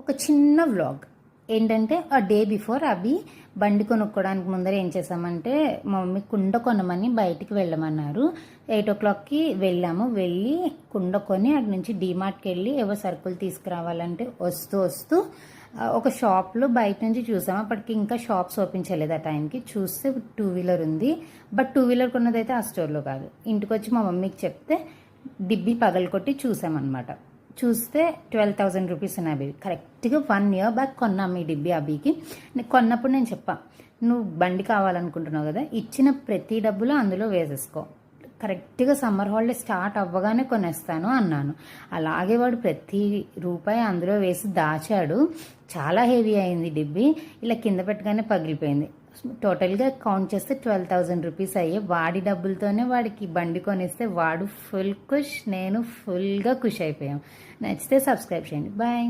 ఒక చిన్న వ్లాగ్ ఏంటంటే ఆ డే బిఫోర్ అవి బండి కొనుక్కోవడానికి ముందర ఏం చేసామంటే మా మమ్మీ కుండ కొనమని బయటికి వెళ్ళమన్నారు. 8 o'clockకి వెళ్ళి కుండ కొని అటు నుంచి డీమార్ట్కి వెళ్ళి ఏవో సరుకులు తీసుకురావాలంటే వస్తూ ఒక షాప్లో బయట నుంచి చూసాము. అప్పటికి ఇంకా షాప్స్ ఓపెన్ చేయలేదు. ఆ టైంకి చూస్తే 2-wheeler ఉంది. బట్ 2-wheeler కొన్నదైతే ఆ స్టోర్లో కాదు. ఇంటికి వచ్చి మా మమ్మీకి చెప్తే డిబ్బి పగలకొట్టి చూసామన్నమాట. చూస్తే 12,000 రూపీస్ ఉన్నాయి. అవి కరెక్ట్గా 1 year బ్యాక్ కొన్నాం ఈ డిబ్బి అభికి. కొన్నప్పుడు నేను చెప్పా, నువ్వు బండి కావాలనుకుంటున్నావు కదా, ఇచ్చిన ప్రతి డబ్బులు అందులో వేసేసుకో, కరెక్ట్గా సమ్మర్ హాలిడే స్టార్ట్ అవ్వగానే కొనేస్తాను అన్నాను. అలాగే వాడు ప్రతి రూపాయి అందులో వేసి దాచాడు. చాలా హెవీ అయింది డిబ్బి. ఇలా కింద పెట్టగానే పగిలిపోయింది. టోటల్గా కౌంట్ చేస్తే 12,000 రూపీస్ అయ్యే. వాడి డబ్బులతోనే వాడికి బండి కొనిస్తే వాడు ఫుల్ ఖుష్, నేను ఫుల్గా ఖుష్ అయిపోయాం. నచ్చితే సబ్స్క్రైబ్ చేయండి. బాయ్.